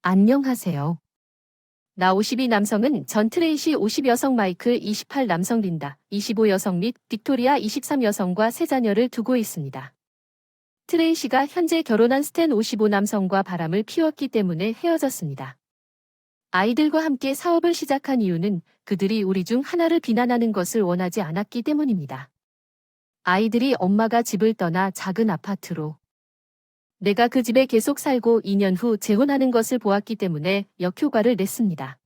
안녕하세요. 나 52 남성은 전 트레이시 50 여성 마이클 28 남성 린다 25 여성 및 빅토리아 23 여성과 세 자녀를 두고 있습니다. 트레이시가 현재 결혼한 스탠 55 남성과 바람을 피웠기 때문에 헤어졌습니다. 아이들과 함께 사업을 시작한 이유는 그들이 우리 중 하나를 비난하는 것을 원하지 않았기 때문입니다. 아이들이 엄마가 집을 떠나 작은 아파트로 내가 그 집에 계속 살고 2년 후 재혼하는 것을 보았기 때문에 역효과를 냈습니다.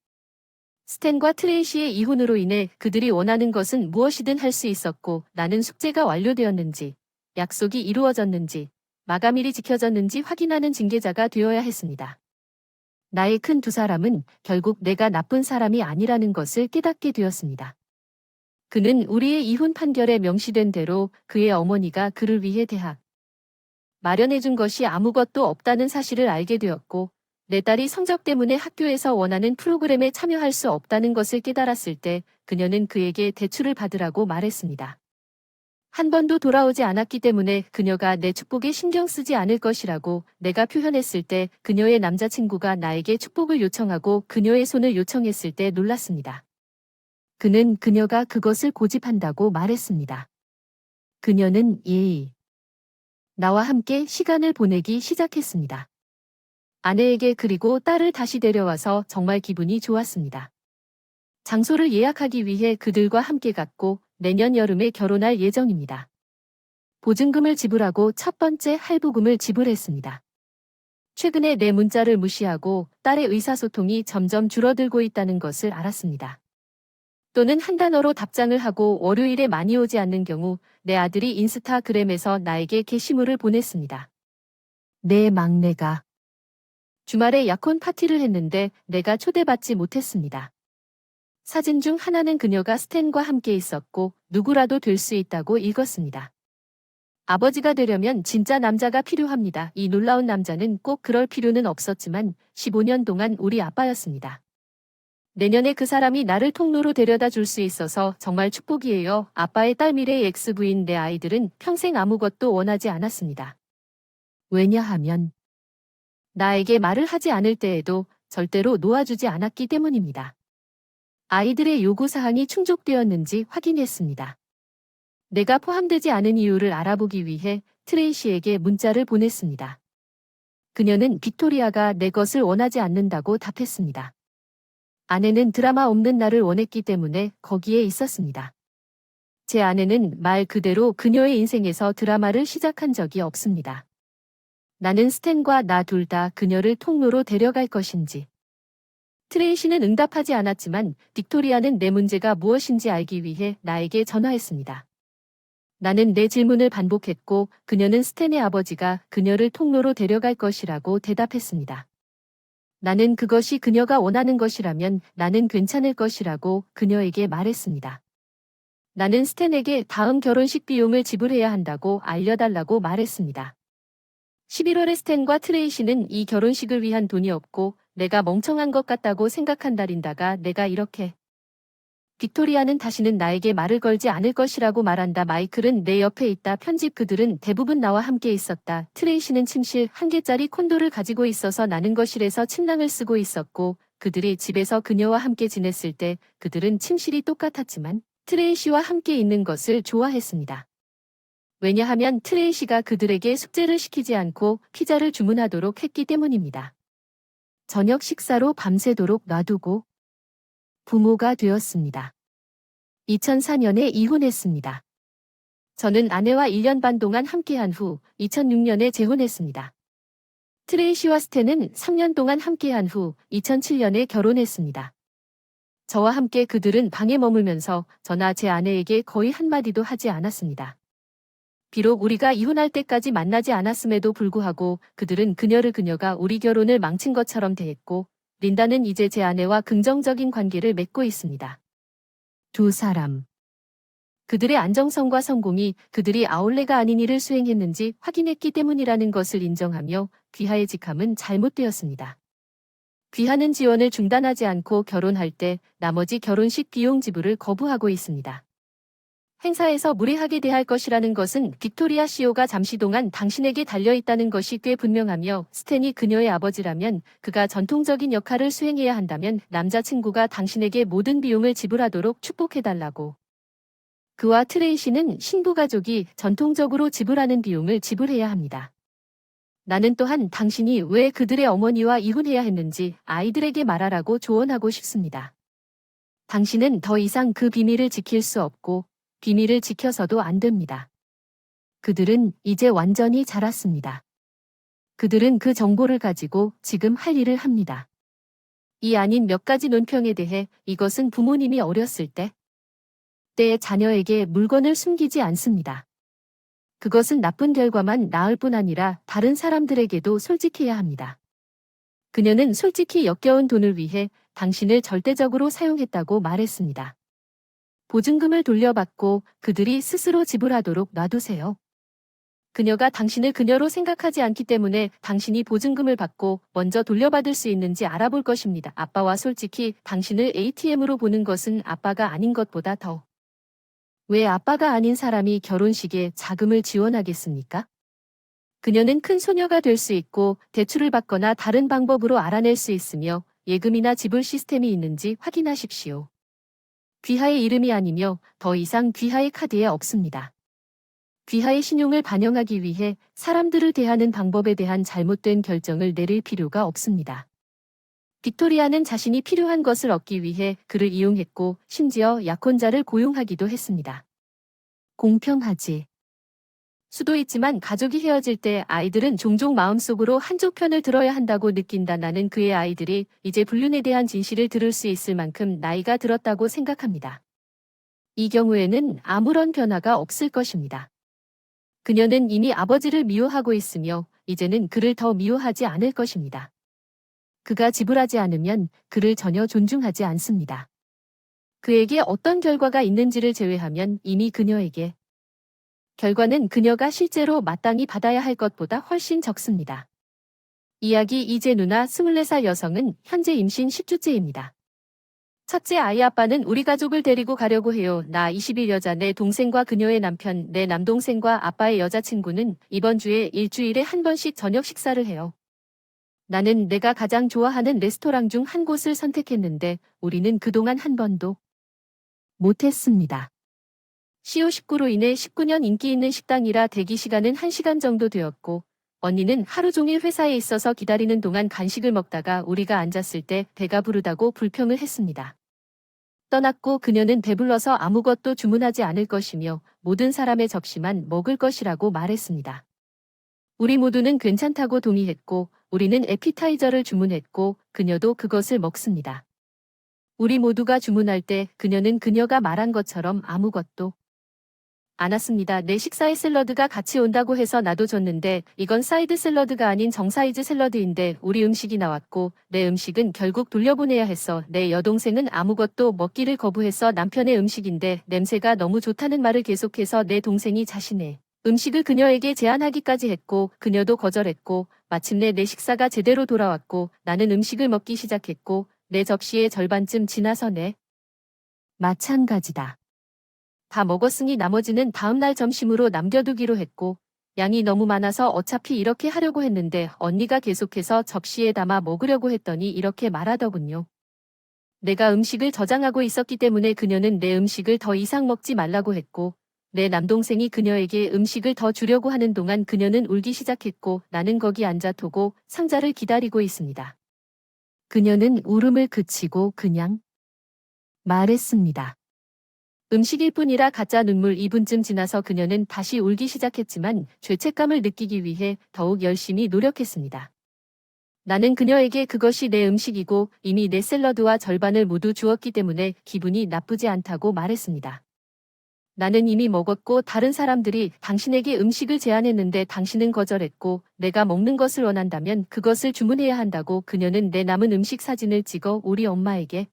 스탠과 트레이시의 이혼으로 인해 그들이 원하는 것은 무엇이든 할 수 있었고 나는 숙제가 완료되었는지, 약속이 이루어졌는지, 마감일이 지켜졌는지 확인하는 징계자가 되어야 했습니다. 나의 큰 두 사람은 결국 내가 나쁜 사람이 아니라는 것을 깨닫게 되었습니다. 그는 우리의 이혼 판결에 명시된 대로 그의 어머니가 그를 위해 대학 마련해준 것이 아무것도 없다는 사실을 알게 되었고 내 딸이 성적 때문에 학교에서 원하는 프로그램에 참여할 수 없다는 것을 깨달았을 때 그녀는 그에게 대출을 받으라고 말했습니다. 한 번도 돌아오지 않았기 때문에 그녀가 내 축복에 신경 쓰지 않을 것이라고 내가 표현했을 때 그녀의 남자친구가 나에게 축복을 요청하고 그녀의 손을 요청했을 때 놀랐습니다. 그는 그녀가 그것을 고집한다고 말했습니다. 그녀는 나와 함께 시간을 보내기 시작했습니다. 아내에게 그리고 딸을 다시 데려와서 정말 기분이 좋았습니다. 장소를 예약하기 위해 그들과 함께 갔고 내년 여름에 결혼할 예정입니다. 보증금을 지불하고 첫 번째 할부금을 지불했습니다. 최근에 내 문자를 무시하고 딸의 의사소통이 점점 줄어들고 있다는 것을 알았습니다. 또는 한 단어로 답장을 하고 월요일에 많이 오지 않는 경우 내 아들이 인스타그램에서 나에게 게시물을 보냈습니다. 내 막내가 주말에 약혼 파티를 했는데 내가 초대받지 못했습니다. 사진 중 하나는 그녀가 스탠과 함께 있었고 누구라도 될 수 있다고 읽었습니다. 아버지가 되려면 진짜 남자가 필요합니다. 이 놀라운 남자는 꼭 그럴 필요는 없었지만 15년 동안 우리 아빠였습니다. 내년에 그 사람이 나를 통로로 데려다 줄 수 있어서 정말 축복이에요. 아빠의 딸 미래의 엑스부인 내 아이들은 평생 아무것도 원하지 않았습니다. 왜냐하면 나에게 말을 하지 않을 때에도 절대로 놓아주지 않았기 때문입니다. 아이들의 요구사항이 충족되었는지 확인했습니다. 내가 포함되지 않은 이유를 알아보기 위해 트레이시에게 문자를 보냈습니다. 그녀는 빅토리아가 내 것을 원하지 않는다고 답했습니다. 아내는 드라마 없는 나를 원했기 때문에 거기에 있었습니다. 제 아내는 말 그대로 그녀의 인생에서 드라마를 시작한 적이 없습니다. 나는 스탠과 나 둘 다 그녀를 통로로 데려갈 것인지. 트레이시는 응답하지 않았지만 빅토리아는 내 문제가 무엇인지 알기 위해 나에게 전화했습니다. 나는 내 질문을 반복했고 그녀는 스탠의 아버지가 그녀를 통로로 데려갈 것이라고 대답했습니다. 나는 그것이 그녀가 원하는 것이라면 나는 괜찮을 것이라고 그녀에게 말했습니다. 나는 스탠에게 다음 결혼식 비용을 지불해야 한다고 알려달라고 말했습니다. 11월에 스탠과 트레이시는 이 결혼식을 위한 돈이 없고 내가 멍청한 것 같다고 생각한다 린다가 내가 이렇게 빅토리아는 다시는 나에게 말을 걸지 않을 것이라고 말한다. 마이클은 내 옆에 있다. 편집 그들은 대부분 나와 함께 있었다. 트레이시는 침실 한 개짜리 콘도를 가지고 있어서 나는 거실에서 침낭을 쓰고 있었고 그들이 집에서 그녀와 함께 지냈을 때 그들은 침실이 똑같았지만 트레이시와 함께 있는 것을 좋아했습니다. 왜냐하면 트레이시가 그들에게 숙제를 시키지 않고 피자를 주문하도록 했기 때문입니다. 저녁 식사로 밤새도록 놔두고 부모가 되었습니다. 2004년에 이혼했습니다. 저는 아내와 1년 반 동안 함께한 후 2006년에 재혼했습니다. 트레이시와 스탠은 3년 동안 함께한 후 2007년에 결혼했습니다. 저와 함께 그들은 방에 머물면서 저나 제 아내에게 거의 한마디도 하지 않았습니다. 비록 우리가 이혼할 때까지 만나지 않았음에도 불구하고 그들은 그녀가 우리 결혼을 망친 것처럼 대했고 린다는 이제 제 아내와 긍정적인 관계를 맺고 있습니다. 두 사람. 그들의 안정성과 성공이 그들이 아울레가 아닌 일을 수행했는지 확인했기 때문이라는 것을 인정하며 귀하의 직함은 잘못되었습니다. 귀하는 지원을 중단하지 않고 결혼할 때 나머지 결혼식 비용 지불을 거부하고 있습니다. 행사에서 무례하게 대할 것이라는 것은 빅토리아 CEO가 잠시 동안 당신에게 달려있다는 것이 꽤 분명하며 스탠이 그녀의 아버지라면 그가 전통적인 역할을 수행해야 한다면 남자친구가 당신에게 모든 비용을 지불하도록 축복해달라고. 그와 트레이시는 신부 가족이 전통적으로 지불하는 비용을 지불해야 합니다. 나는 또한 당신이 왜 그들의 어머니와 이혼해야 했는지 아이들에게 말하라고 조언하고 싶습니다. 당신은 더 이상 그 비밀을 지킬 수 없고 비밀을 지켜서도 안 됩니다. 그들은 이제 완전히 자랐습니다. 그들은 그 정보를 가지고 지금 할 일을 합니다. 이 아닌 몇 가지 논평에 대해 이것은 부모님이 어렸을 때의 자녀에게 물건을 숨기지 않습니다. 그것은 나쁜 결과만 낳을 뿐 아니라 다른 사람들에게도 솔직해야 합니다. 그녀는 솔직히 역겨운 돈을 위해 당신을 절대적으로 사용했다고 말했습니다. 보증금을 돌려받고 그들이 스스로 지불하도록 놔두세요. 그녀가 당신을 그녀로 생각하지 않기 때문에 당신이 보증금을 받고 먼저 돌려받을 수 있는지 알아볼 것입니다. 아빠와 솔직히 당신을 ATM으로 보는 것은 아빠가 아닌 것보다 더. 왜 아빠가 아닌 사람이 결혼식에 자금을 지원하겠습니까? 그녀는 큰 소녀가 될 수 있고 대출을 받거나 다른 방법으로 알아낼 수 있으며 예금이나 지불 시스템이 있는지 확인하십시오. 귀하의 이름이 아니며 더 이상 귀하의 카드에 없습니다. 귀하의 신용을 반영하기 위해 사람들을 대하는 방법에 대한 잘못된 결정을 내릴 필요가 없습니다. 빅토리아는 자신이 필요한 것을 얻기 위해 그를 이용했고 심지어 약혼자를 고용하기도 했습니다. 공평하지. 수도 있지만 가족이 헤어질 때 아이들은 종종 마음속으로 한쪽 편을 들어야 한다고 느낀다. 나는 그의 아이들이 이제 불륜에 대한 진실을 들을 수 있을 만큼 나이가 들었다고 생각합니다. 이 경우에는 아무런 변화가 없을 것입니다. 그녀는 이미 아버지를 미워하고 있으며 이제는 그를 더 미워하지 않을 것입니다. 그가 지불하지 않으면 그를 전혀 존중하지 않습니다. 그에게 어떤 결과가 있는지를 제외하면 이미 그녀에게 결과는 그녀가 실제로 마땅히 받아야 할 것보다 훨씬 적습니다. 이야기 이제 누나 24살 여성은 현재 임신 10주째입니다. 첫째 아이 아빠는 우리 가족을 데리고 가려고 해요. 나 20일 여자 내 동생과 그녀의 남편, 내 남동생과 아빠의 여자친구는 이번 주에 일주일에 한 번씩 저녁 식사를 해요. 나는 내가 가장 좋아하는 레스토랑 중 한 곳을 선택했는데 우리는 그동안 한 번도 못했습니다. CO19로 인해 19년 인기 있는 식당이라 대기 시간은 1시간 정도 되었고 언니는 하루 종일 회사에 있어서 기다리는 동안 간식을 먹다가 우리가 앉았을 때 배가 부르다고 불평을 했습니다. 떠났고 그녀는 배불러서 아무것도 주문하지 않을 것이며 모든 사람의 접시만 먹을 것이라고 말했습니다. 우리 모두는 괜찮다고 동의했고 우리는 에피타이저를 주문했고 그녀도 그것을 먹습니다. 우리 모두가 주문할 때 그녀는 그녀가 말한 것처럼 아무것도 안 왔습니다. 내 식사에 샐러드가 같이 온다고 해서 나도 줬는데 이건 사이드 샐러드가 아닌 정사이즈 샐러드인데 우리 음식이 나왔고 내 음식은 결국 돌려보내야 했어. 내 여동생은 아무것도 먹기를 거부해서 남편의 음식인데 냄새가 너무 좋다는 말을 계속해서 내 동생이 자신의 음식을 그녀에게 제안하기까지 했고 그녀도 거절했고 마침내 내 식사가 제대로 돌아왔고 나는 음식을 먹기 시작했고 내 접시의 절반쯤 지나서 내 마찬가지다. 다 먹었으니 나머지는 다음날 점심으로 남겨두기로 했고 양이 너무 많아서 어차피 이렇게 하려고 했는데 언니가 계속해서 접시에 담아 먹으려고 했더니 이렇게 말하더군요. 내가 음식을 저장하고 있었기 때문에 그녀는 내 음식을 더 이상 먹지 말라고 했고 내 남동생이 그녀에게 음식을 더 주려고 하는 동안 그녀는 울기 시작했고 나는 거기 앉아 두고 상자를 기다리고 있습니다. 그녀는 울음을 그치고 그냥 말했습니다. 음식일 뿐이라 가짜 눈물 2분쯤 지나서 그녀는 다시 울기 시작했지만 죄책감을 느끼기 위해 더욱 열심히 노력했습니다. 나는 그녀에게 그것이 내 음식이고 이미 내 샐러드와 절반을 모두 주었기 때문에 기분이 나쁘지 않다고 말했습니다. 나는 이미 먹었고 다른 사람들이 당신에게 음식을 제안했는데 당신은 거절했고 내가 먹는 것을 원한다면 그것을 주문해야 한다고 그녀는 내 남은 음식 사진을 찍어 우리 엄마에게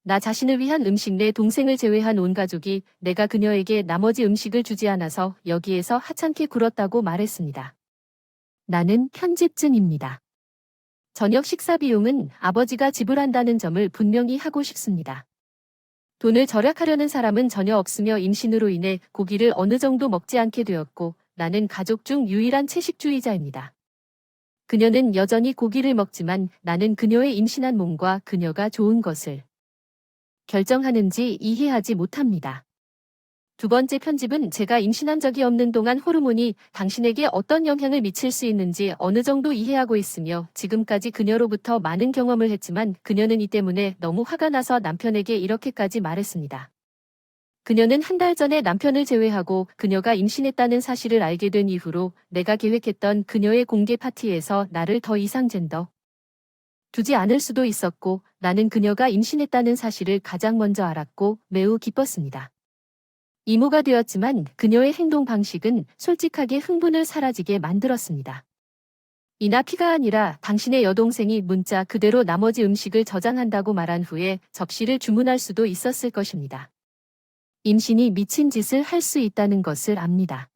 나 자신을 위한 음식 내 동생을 제외한 온 가족이 내가 그녀에게 나머지 음식을 주지 않아서 여기에서 하찮게 굴었다고 말했습니다. 나는 편집증입니다. 저녁 식사 비용은 아버지가 지불한다는 점을 분명히 하고 싶습니다. 돈을 절약하려는 사람은 전혀 없으며 임신으로 인해 고기를 어느 정도 먹지 않게 되었고 나는 가족 중 유일한 채식주의자입니다. 그녀는 여전히 고기를 먹지만 나는 그녀의 임신한 몸과 그녀가 좋은 것을 결정하는지 이해하지 못합니다. 두 번째 편집은 제가 임신한 적이 없는 동안 호르몬이 당신에게 어떤 영향을 미칠 수 있는지 어느 정도 이해하고 있으며 지금까지 그녀로부터 많은 경험을 했지만 그녀는 이 때문에 너무 화가 나서 남편에게 이렇게까지 말했습니다. 그녀는 한 달 전에 남편을 제외하고 그녀가 임신했다는 사실을 알게 된 이후로 내가 계획했던 그녀의 공개 파티에서 나를 더 이상 젠더 두지 않을 수도 있었고 나는 그녀가 임신했다는 사실을 가장 먼저 알았고 매우 기뻤습니다. 이모가 되었지만 그녀의 행동 방식은 솔직하게 흥분을 사라지게 만들었습니다. 이나 피가 아니라 당신의 여동생이 문자 그대로 나머지 음식을 저장한다고 말한 후에 접시를 주문할 수도 있었을 것입니다. 임신이 미친 짓을 할 수 있다는 것을 압니다.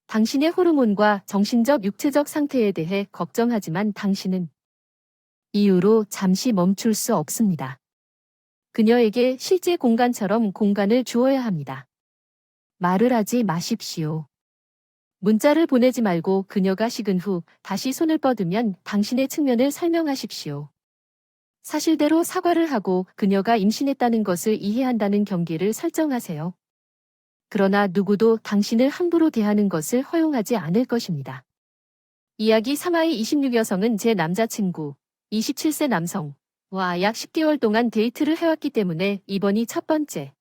당신의 호르몬과 정신적 육체적 상태에 대해 걱정하지만 당신은 이유로 잠시 멈출 수 없습니다. 그녀에게 실제 공간처럼 공간을 주어야 합니다. 말을 하지 마십시오. 문자를 보내지 말고 그녀가 식은 후 다시 손을 뻗으면 당신의 측면을 설명하십시오. 사실대로 사과를 하고 그녀가 임신했다는 것을 이해한다는 경계를 설정하세요. 그러나 누구도 당신을 함부로 대하는 것을 허용하지 않을 것입니다. 이야기 3화의 26 여성은 제 남자친구, 27세 남성과 약 10개월 동안 데이트를 해왔기 때문에 이번이 첫 번째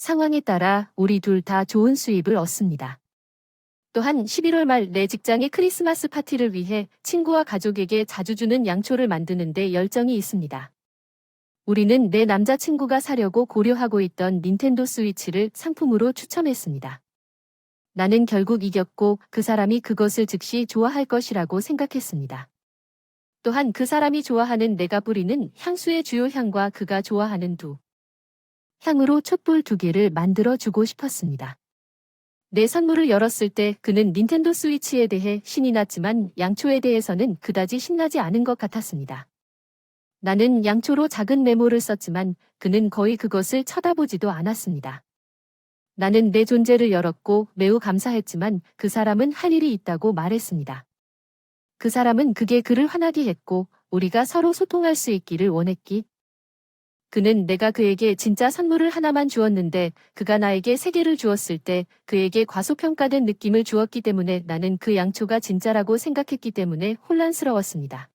상황에 따라 우리 둘 다 좋은 수입을 얻습니다. 또한 11월 말 내 직장의 크리스마스 파티를 위해 친구와 가족에게 자주 주는 양초를 만드는 데 열정이 있습니다. 우리는 내 남자친구가 사려고 고려하고 있던 닌텐도 스위치를 상품으로 추첨했습니다. 나는 결국 이겼고 그 사람이 그것을 즉시 좋아할 것이라고 생각했습니다. 또한 그 사람이 좋아하는 내가 뿌리는 향수의 주요 향과 그가 좋아하는 두 향으로 촛불 2개를 만들어 주고 싶었습니다. 내 선물을 열었을 때 그는 닌텐도 스위치에 대해 신이 났지만 양초에 대해서는 그다지 신나지 않은 것 같았습니다. 나는 양초로 작은 메모를 썼지만 그는 거의 그것을 쳐다보지도 않았습니다. 나는 내 존재를 열었고 매우 감사했지만 그 사람은 할 일이 있다고 말했습니다. 그 사람은 그게 그를 화나게 했고 우리가 서로 소통할 수 있기를 원했기. 그는 내가 그에게 진짜 선물을 하나만 주었는데 그가 나에게 3개를 주었을 때 그에게 과소평가된 느낌을 주었기 때문에 나는 그 양초가 진짜라고 생각했기 때문에 혼란스러웠습니다.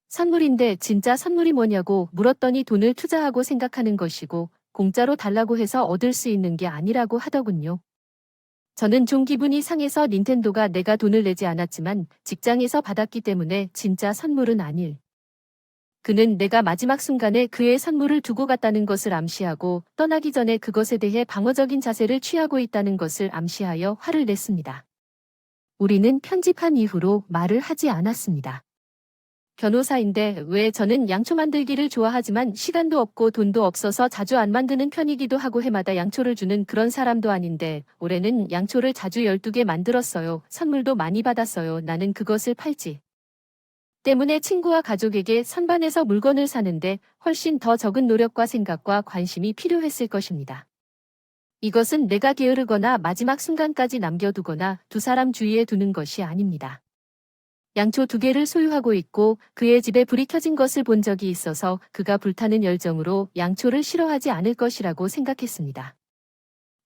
선물인데 진짜 선물이 뭐냐고 물었더니 돈을 투자하고 생각하는 것이고 공짜로 달라고 해서 얻을 수 있는 게 아니라고 하더군요. 저는 좀 기분이 상해서 닌텐도가 내가 돈을 내지 않았지만 직장에서 받았기 때문에 진짜 선물은 아닐. 그는 내가 마지막 순간에 그의 선물을 두고 갔다는 것을 암시하고 떠나기 전에 그것에 대해 방어적인 자세를 취하고 있다는 것을 암시하여 화를 냈습니다. 우리는 편집한 이후로 말을 하지 않았습니다. 변호사인데 왜 저는 양초 만들기를 좋아하지만 시간도 없고 돈도 없어서 자주 안 만드는 편이기도 하고 해마다 양초를 주는 그런 사람도 아닌데 올해는 양초를 자주 12개 만들었어요. 선물도 많이 받았어요. 나는 그것을 팔지. 때문에 친구와 가족에게 선반에서 물건을 사는데 훨씬 더 적은 노력과 생각과 관심이 필요했을 것입니다. 이것은 내가 게으르거나 마지막 순간까지 남겨두거나 두 사람 주위에 두는 것이 아닙니다. 양초 2개를 소유하고 있고 그의 집에 불이 켜진 것을 본 적이 있어서 그가 불타는 열정으로 양초를 싫어하지 않을 것이라고 생각했습니다.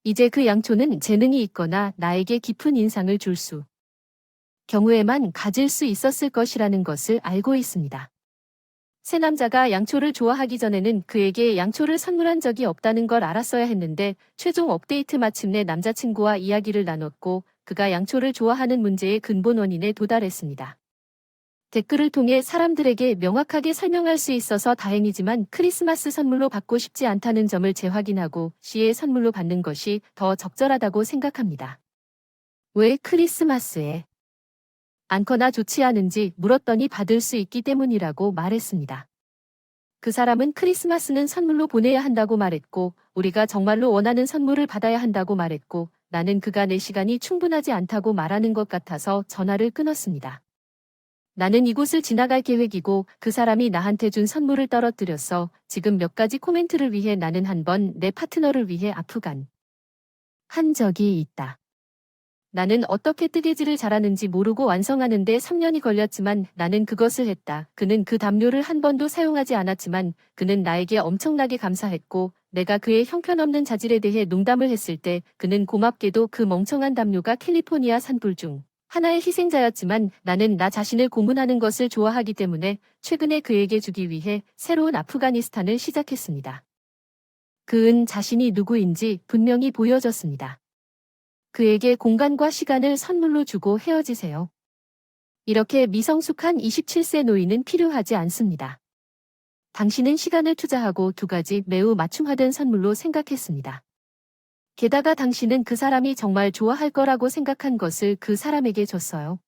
이제 그 양초는 재능이 있거나 나에게 깊은 인상을 줄 수 경우에만 가질 수 있었을 것이라는 것을 알고 있습니다. 새 남자가 양초를 좋아하기 전에는 그에게 양초를 선물한 적이 없다는 걸 알았어야 했는데 최종 업데이트 마침내 남자친구와 이야기를 나눴고 그가 양초를 좋아하는 문제의 근본 원인에 도달했습니다. 댓글을 통해 사람들에게 명확하게 설명할 수 있어서 다행이지만 크리스마스 선물로 받고 싶지 않다는 점을 재확인하고 시의 선물로 받는 것이 더 적절하다고 생각합니다. 왜 크리스마스에 않거나 좋지 않은지 물었더니 받을 수 있기 때문이라고 말했습니다. 그 사람은 크리스마스는 선물로 보내야 한다고 말했고 우리가 정말로 원하는 선물을 받아야 한다고 말했고 나는 그가 내 시간이 충분하지 않다고 말하는 것 같아서 전화를 끊었습니다. 나는 이곳을 지나갈 계획이고 그 사람이 나한테 준 선물을 떨어뜨렸어. 지금 몇 가지 코멘트를 위해 나는 한 번 내 파트너를 위해 아프간 한 적이 있다. 나는 어떻게 뜨개질을 잘하는지 모르고 완성하는데 3년이 걸렸지만 나는 그것을 했다. 그는 그 담요를 한 번도 사용하지 않았지만 그는 나에게 엄청나게 감사했고 내가 그의 형편없는 자질에 대해 농담을 했을 때 그는 고맙게도 그 멍청한 담요가 캘리포니아 산불 중 하나의 희생자였지만 나는 나 자신을 고문하는 것을 좋아하기 때문에 최근에 그에게 주기 위해 새로운 아프가니스탄을 시작했습니다. 그은 자신이 누구인지 분명히 보여줬습니다. 그에게 공간과 시간을 선물로 주고 헤어지세요. 이렇게 미성숙한 27세 노인은 필요하지 않습니다. 당신은 시간을 투자하고 두 가지 매우 맞춤화된 선물로 생각했습니다. 게다가 당신은 그 사람이 정말 좋아할 거라고 생각한 것을 그 사람에게 줬어요.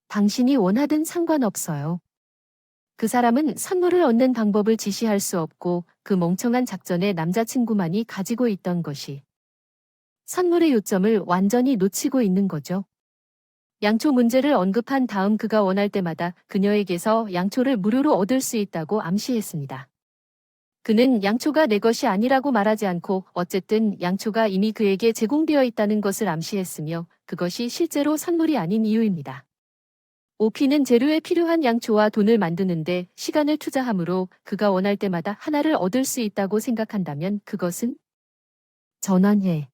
당신이 원하든 상관없어요. 그 사람은 선물을 얻는 방법을 지시할 수 없고 그 멍청한 작전에 남자친구만이 가지고 있던 것이 선물의 요점을 완전히 놓치고 있는 거죠. 양초 문제를 언급한 다음 그가 원할 때마다 그녀에게서 양초를 무료로 얻을 수 있다고 암시했습니다. 그는 양초가 내 것이 아니라고 말하지 않고 어쨌든 양초가 이미 그에게 제공되어 있다는 것을 암시했으며 그것이 실제로 선물이 아닌 이유입니다. 오피는 재료에 필요한 양초와 돈을 만드는데 시간을 투자하므로 그가 원할 때마다 하나를 얻을 수 있다고 생각한다면 그것은 전환해.